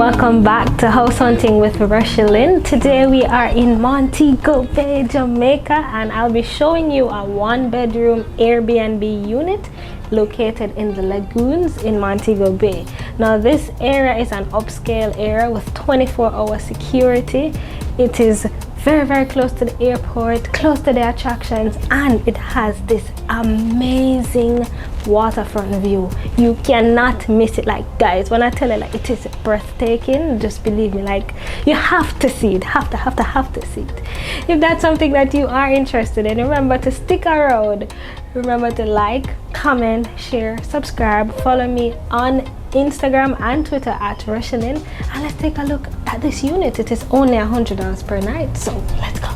welcome back to House Hunting with Rochielin. Today we are in Montego Bay, Jamaica, and I'll be showing you a one-bedroom Airbnb unit located in the Lagoons in Montego Bay. Now this area is an upscale area with 24-hour security. It is very close to the airport, close to the attractions, and it has this amazing waterfront view. You cannot miss it. Like, guys, when I tell you, like, it is breathtaking, just believe me, like, you have to see it, have to see it. If that's something that you are interested in, remember to stick around. Remember to like, comment, share, subscribe, follow me on Instagram and Twitter at Rochielin, and let's take a look at this unit. It is only $100 per night, so let's go.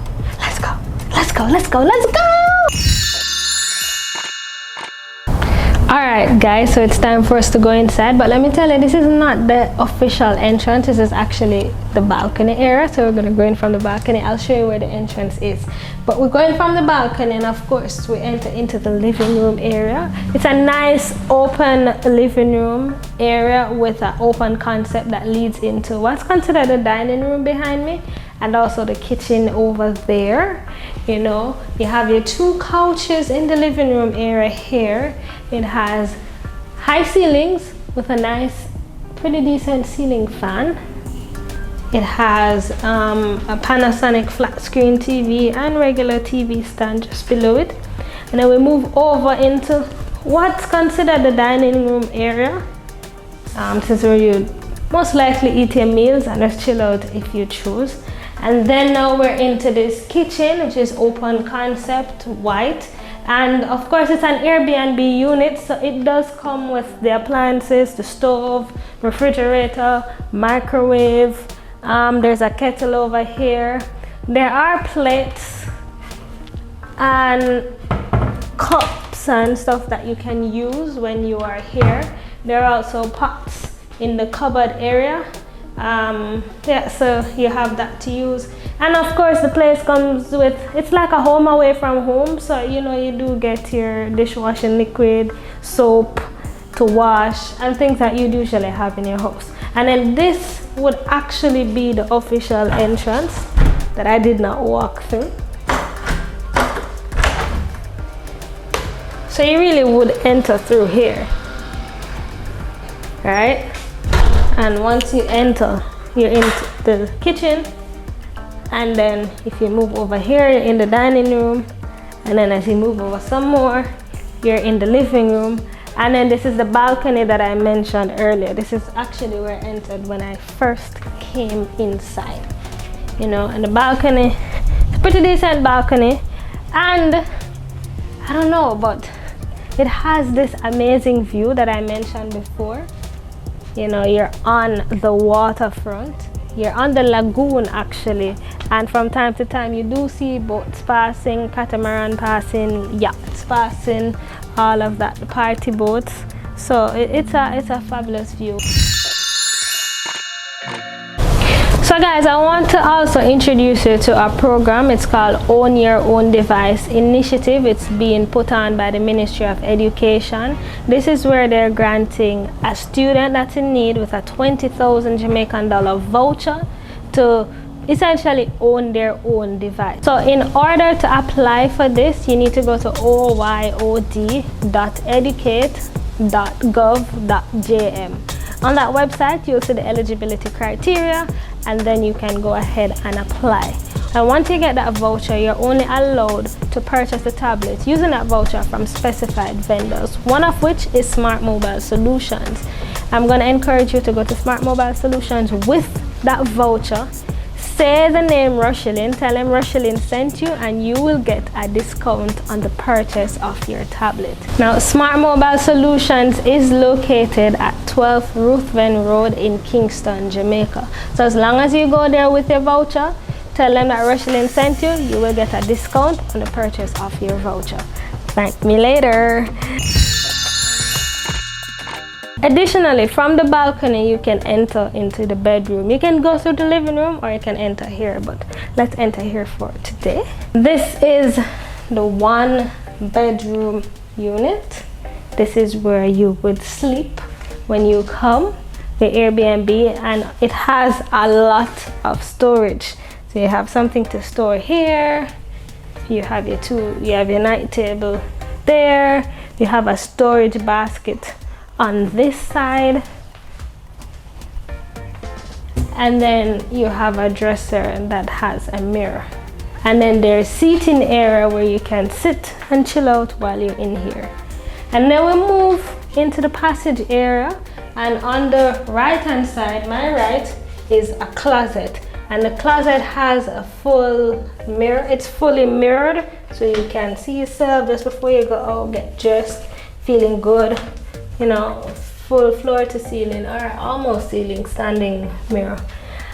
Alright guys, so it's time for us to go inside, but let me tell you, this is not the official entrance. This is actually the balcony area, so we're going to go in from the balcony. I'll show you where the entrance is, but we're going from the balcony, and of course we enter into the living room area. It's a nice open living room area with an open concept that leads into what's considered the dining room behind me, and also the kitchen over there. You know, you have your two couches in the living room area here. It has high ceilings with a nice, pretty decent ceiling fan. It has a Panasonic flat screen TV and regular TV stand just below it. And then we move over into what's considered the dining room area. This is where you most likely eat your meals and just chill out if you choose. And then now we're into this kitchen, which is open concept, white. And of course it's an Airbnb unit, so it does come with the appliances, the stove, refrigerator, microwave. There's a kettle over here. There are plates and cups and stuff that you can use when you are here. There are also pots in the cupboard area. Yeah, so you have that to use. And of course the place comes with, it's like a home away from home, so you know, you do get your dishwashing liquid, soap to wash, and things that you'd usually have in your house. And then this would actually be the official entrance that I did not walk through. So you really would enter through here, right? And once you enter, you're into the kitchen, and then if you move over here, you're in the dining room, and then as you move over some more, you're in the living room. And then this is the balcony that I mentioned earlier. This is actually where I entered when I first came inside, you know. And the balcony, it's a pretty decent balcony, and I don't know, but it has this amazing view that I mentioned before. You know, you're on the waterfront, you're on the lagoon actually, and from time to time you do see boats passing, catamaran passing, yachts passing, all of that, the party boats. So it's a fabulous view. So guys, I want to also introduce you to a program. It's called Own Your Own Device Initiative. It's being put on by the Ministry of Education. This is where they're granting a student that's in need with a 20,000 Jamaican dollar voucher to essentially own their own device. So in order to apply for this, you need to go to oyod.educate.gov.jm. On that website, you'll see the eligibility criteria, and then you can go ahead and apply. And once you get that voucher, you're only allowed to purchase the tablets using that voucher from specified vendors, one of which is Smart Mobile Solutions. I'm going to encourage you to go to Smart Mobile Solutions with that voucher. Say the name Rochielin, tell them Rochielin sent you, and you will get a discount on the purchase of your tablet. Now, Smart Mobile Solutions is located at 12 Ruthven Road in Kingston, Jamaica. So as long as you go there with your voucher, tell them that Rochielin sent you, you will get a discount on the purchase of your voucher. Thank me later. Additionally, from the balcony, you can enter into the bedroom. You can go through the living room, or you can enter here, but let's enter here for today. This is the one bedroom unit. This is where you would sleep when you come. the Airbnb, and it has a lot of storage. So you have something to store here, you have your night table there, you have a storage basket on this side, and then you have a dresser that has a mirror, and then there's seating area where you can sit and chill out while you're in here. And then we move into the passage area, and on the right hand side, my right, is a closet, and the closet has a full mirror. It's fully mirrored, so you can see yourself just before you go out, get dressed, feeling good, you know, full floor to ceiling, or almost ceiling standing mirror.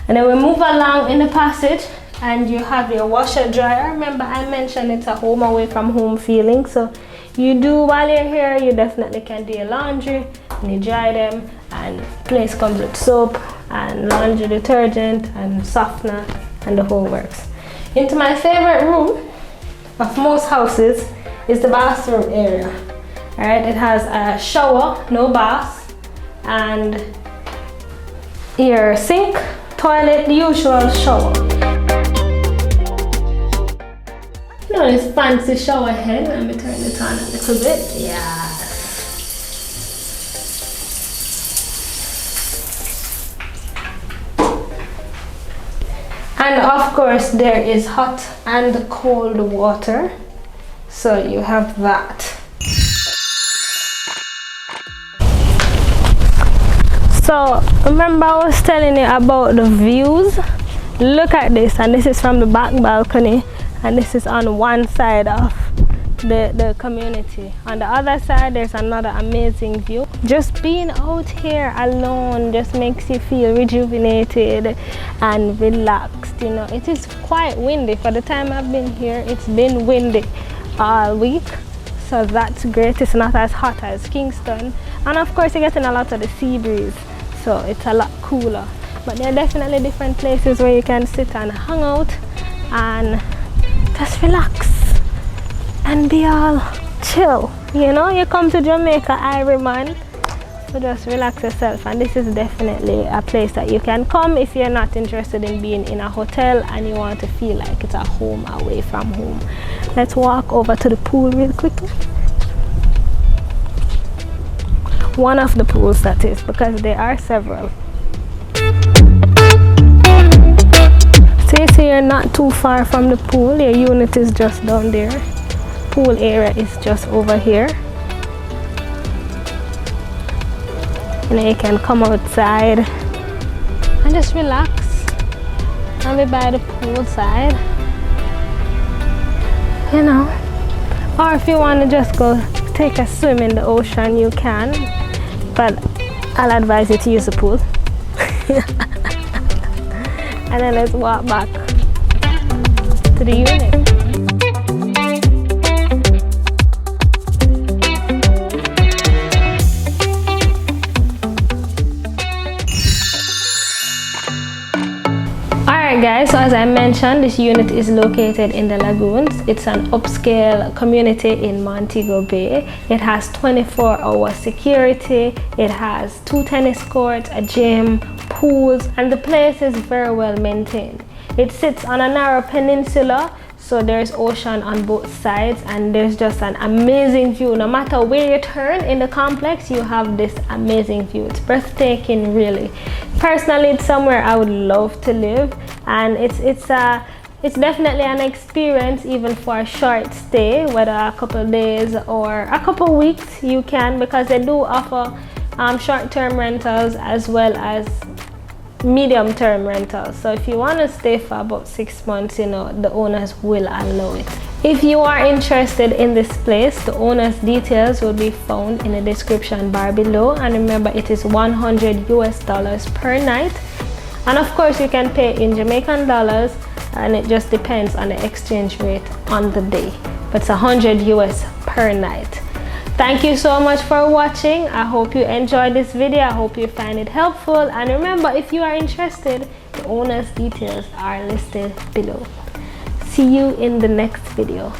And then we move along in the passage, and you have your washer dryer. Remember, I mentioned it's a home away from home feeling, so you do, while you're here, you definitely can do your laundry and you dry them, and place comes with soap and laundry detergent and softener and the whole works. Into my favorite room of most houses is the bathroom area. All right, it has a shower, no bath, and your sink, toilet, the usual shower. You know, this fancy shower head. Let me turn it on a little bit. Yeah. And of course, there is hot and cold water. So you have that. So remember, I was telling you about the views. Look at this, and this is from the back balcony, and this is on one side of the community. On the other side, there's another amazing view. Just being out here alone just makes you feel rejuvenated and relaxed. You know, it is quite windy. For the time I've been here, it's been windy all week, so that's great. It's not as hot as Kingston, and of course you're getting a lot of the sea breeze, so it's a lot cooler. But there are definitely different places where you can sit and hang out and just relax and be all chill. You know, you come to Jamaica, Ivory man, so just relax yourself. And this is definitely a place that you can come if you're not interested in being in a hotel and you want to feel like it's a home away from home. Let's walk over to the pool real quickly. One of the pools, that is, because there are several. So you're not too far from the pool. Your unit is just down there. Pool area is just over here. You know, you can come outside and just relax and be by the pool side, you know. Or if you want to just go take a swim in the ocean, you can, but I'll advise you to use the pool. And then let's walk back to the unit. Alright guys, so as I mentioned, this unit is located in the Lagoons. It's an upscale community in Montego Bay. It has 24-hour security. It has 2 tennis courts, a gym, pools, and the place is very well maintained. It sits on a narrow peninsula, so there's ocean on both sides, and there's just an amazing view. No matter where you turn in the complex, you have this amazing view. It's breathtaking, really. Personally, it's somewhere I would love to live, and it's definitely an experience even for a short stay, whether a couple of days or a couple of weeks. You can, because they do offer short-term rentals as well as medium-term rentals. So if you want to stay for about 6 months, you know, the owners will allow it. If you are interested in this place, the owner's details will be found in the description bar below, and remember, it is $100 US per night, and of course you can pay in Jamaican dollars, and it just depends on the exchange rate on the day, but it's $100 US per night. Thank you so much for watching. I hope you enjoyed this video. I hope you find it helpful, and remember, if you are interested, the owner's details are listed below. See you in the next video.